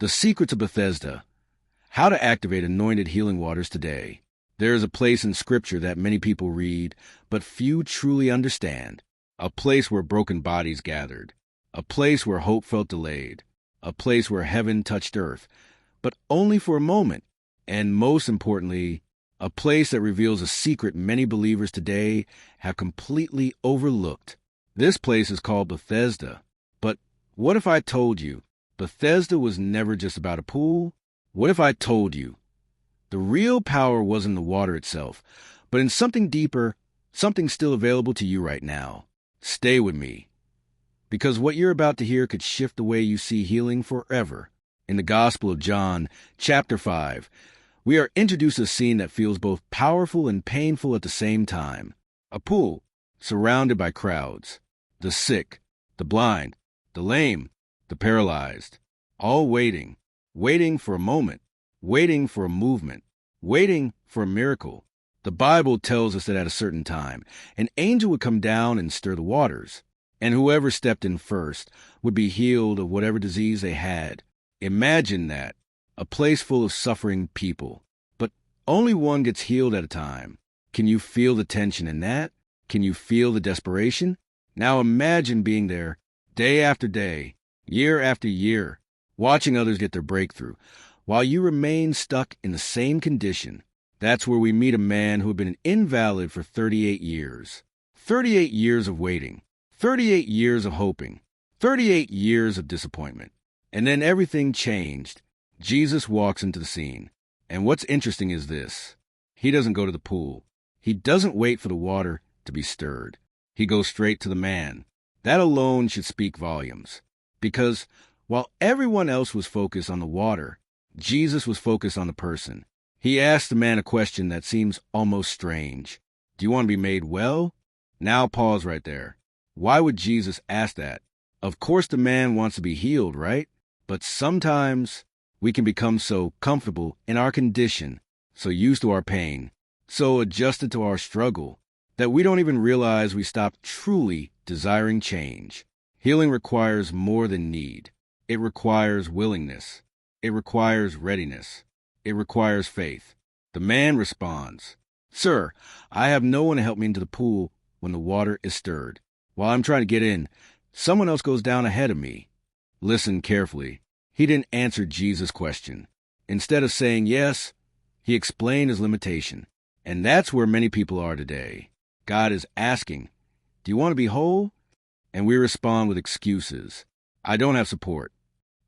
The secrets of Bethesda. How to activate anointed healing waters today. There is a place in Scripture that many people read, but few truly understand. A place where broken bodies gathered. A place where hope felt delayed. A place where heaven touched earth, but only for a moment. And most importantly, a place that reveals a secret many believers today have completely overlooked. This place is called Bethesda. But what if I told you Bethesda was never just about a pool? What if I told you the real power wasn't in the water itself, but in something deeper, something still available to you right now? Stay with me, because what you're about to hear could shift the way you see healing forever. In the Gospel of John, chapter 5, we are introduced to a scene that feels both powerful and painful at the same time. A pool, surrounded by crowds. The sick, the blind, the lame, the paralyzed, all waiting for a moment, waiting for a movement, waiting for a miracle. The Bible tells us that at a certain time, an angel would come down and stir the waters, and whoever stepped in first would be healed of whatever disease they had. Imagine that, a place full of suffering people, but only one gets healed at a time. Can you feel the tension in that? Can you feel the desperation? Now imagine being there day after day, year after year, watching others get their breakthrough, while you remain stuck in the same condition. That's where we meet a man who had been an invalid for 38 years. 38 years of waiting. 38 years of hoping. 38 years of disappointment. And then everything changed. Jesus walks into the scene. And what's interesting is this. He doesn't go to the pool. He doesn't wait for the water to be stirred. He goes straight to the man. That alone should speak volumes. Because while everyone else was focused on the water, Jesus was focused on the person. He asked the man a question that seems almost strange. Do you want to be made well? Now pause right there. Why would Jesus ask that? Of course the man wants to be healed, right? But sometimes we can become so comfortable in our condition, so used to our pain, so adjusted to our struggle, that we don't even realize we stopped truly desiring change. Healing requires more than need. It requires willingness. It requires readiness. It requires faith. The man responds, "Sir, I have no one to help me into the pool when the water is stirred. While I'm trying to get in, someone else goes down ahead of me." Listen carefully. He didn't answer Jesus' question. Instead of saying yes, he explained his limitation. And that's where many people are today. God is asking, "Do you want to be whole?" And we respond with excuses. "I don't have support.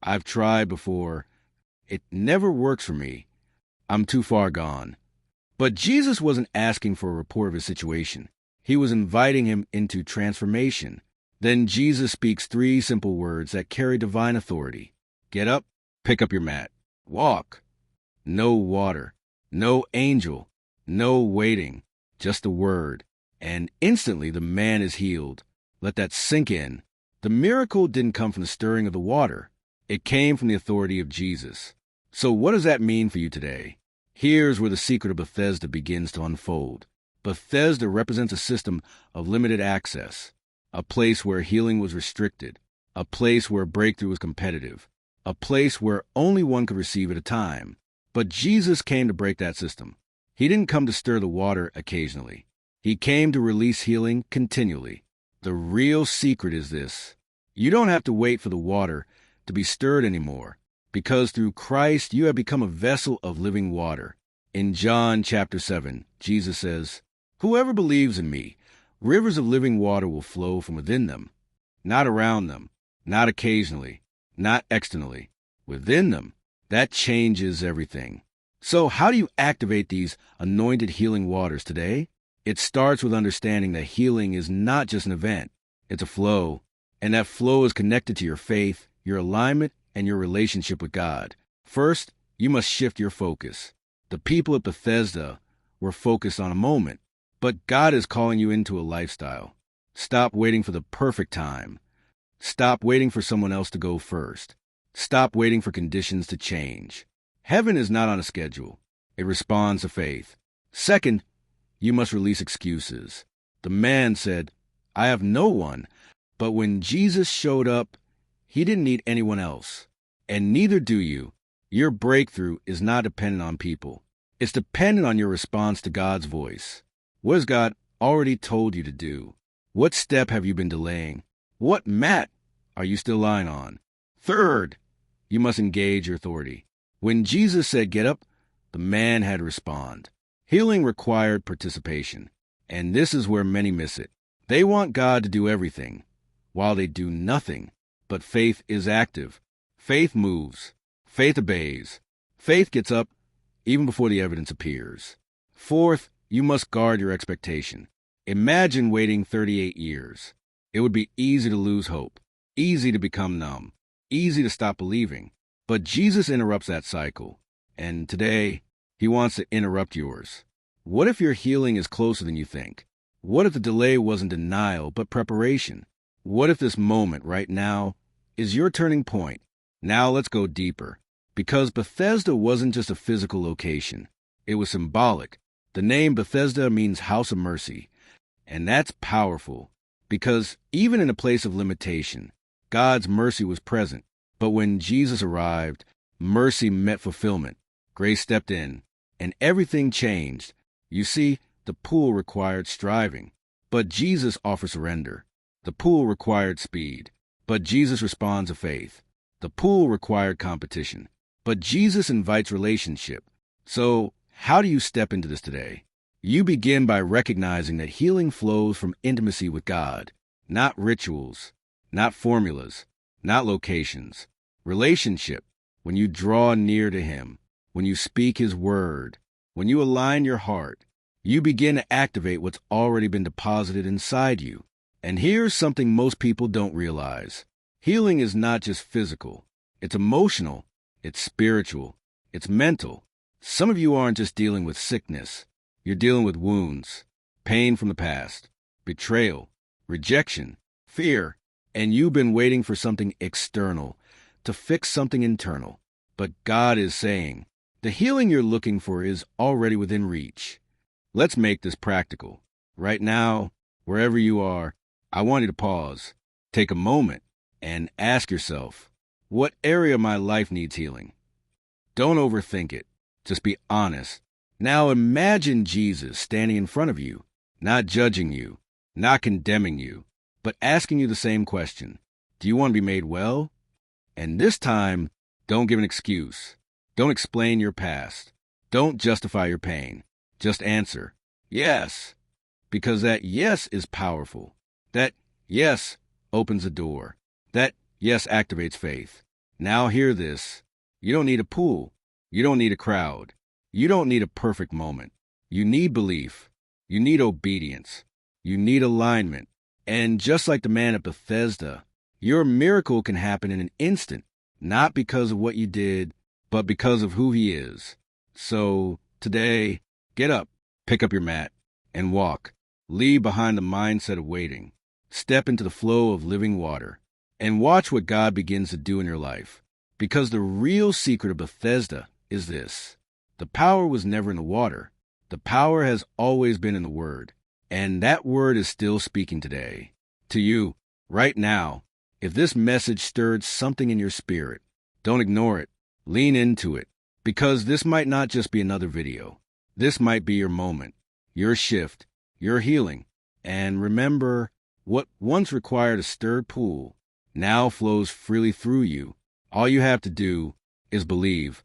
I've tried before. It never works for me. I'm too far gone." But Jesus wasn't asking for a report of his situation. He was inviting him into transformation. Then Jesus speaks 3 simple words that carry divine authority. Get up, pick up your mat, walk. No water, no angel, no waiting, just a word. And instantly the man is healed. Let that sink in. The miracle didn't come from the stirring of the water. It came from the authority of Jesus. So what does that mean for you today? Here's where the secret of Bethesda begins to unfold. Bethesda represents a system of limited access, a place where healing was restricted, a place where breakthrough was competitive, a place where only one could receive at a time. But Jesus came to break that system. He didn't come to stir the water occasionally. He came to release healing continually. The real secret is this. You don't have to wait for the water to be stirred anymore, because through Christ you have become a vessel of living water. In John chapter 7, Jesus says, "Whoever believes in me, rivers of living water will flow from within them." Not around them, not occasionally, not externally. Within them. That changes everything. So how do you activate these anointed healing waters today? It starts with understanding that healing is not just an event. It's a flow. And that flow is connected to your faith, your alignment, and your relationship with God. First, you must shift your focus. The people at Bethesda were focused on a moment, but God is calling you into a lifestyle. Stop waiting for the perfect time. Stop waiting for someone else to go first. Stop waiting for conditions to change. Heaven is not on a schedule. It responds to faith. Second, you must release excuses. The man said, "I have no one." But when Jesus showed up, he didn't need anyone else. And neither do you. Your breakthrough is not dependent on people. It's dependent on your response to God's voice. What has God already told you to do? What step have you been delaying? What mat are you still lying on? Third, you must engage your authority. When Jesus said, "Get up," the man had to respond. Healing required participation, and this is where many miss it. They want God to do everything, while they do nothing. But faith is active. Faith moves. Faith obeys. Faith gets up even before the evidence appears. Fourth, you must guard your expectation. Imagine waiting 38 years. It would be easy to lose hope, easy to become numb, easy to stop believing. But Jesus interrupts that cycle, and today, he wants to interrupt yours. What if your healing is closer than you think? What if the delay wasn't denial, but preparation? What if this moment right now is your turning point? Now let's go deeper. Because Bethesda wasn't just a physical location. It was symbolic. The name Bethesda means house of mercy. And that's powerful. Because even in a place of limitation, God's mercy was present. But when Jesus arrived, mercy met fulfillment. Grace stepped in, and everything changed. You see, the pool required striving, but Jesus offers surrender. The pool required speed, but Jesus responds to faith. The pool required competition, but Jesus invites relationship. So, how do you step into this today? You begin by recognizing that healing flows from intimacy with God, not rituals, not formulas, not locations. Relationship, when you draw near to Him, when you speak His word, when you align your heart, you begin to activate what's already been deposited inside you. And here's something most people don't realize. Healing is not just physical. It's emotional. It's spiritual. It's mental. Some of you aren't just dealing with sickness. You're dealing with wounds, pain from the past, betrayal, rejection, fear, and you've been waiting for something external to fix something internal. But God is saying, the healing you're looking for is already within reach. Let's make this practical. Right now, wherever you are, I want you to pause, take a moment, and ask yourself, what area of my life needs healing? Don't overthink it. Just be honest. Now imagine Jesus standing in front of you, not judging you, not condemning you, but asking you the same question. Do you want to be made well? And this time, don't give an excuse. Don't explain your past. Don't justify your pain. Just answer, yes. Because that yes is powerful. That yes opens a door. That yes activates faith. Now hear this. You don't need a pool. You don't need a crowd. You don't need a perfect moment. You need belief. You need obedience. You need alignment. And just like the man at Bethesda, your miracle can happen in an instant, not because of what you did, but because of who He is. So today, get up, pick up your mat, and walk. Leave behind the mindset of waiting. Step into the flow of living water, and watch what God begins to do in your life. Because the real secret of Bethesda is this. The power was never in the water. The power has always been in the Word. And that Word is still speaking today. To you, right now, if this message stirred something in your spirit, don't ignore it. Lean into it. Because this might not just be another video. This might be your moment, your shift, your healing. And remember, what once required a stirred pool now flows freely through you. All you have to do is believe.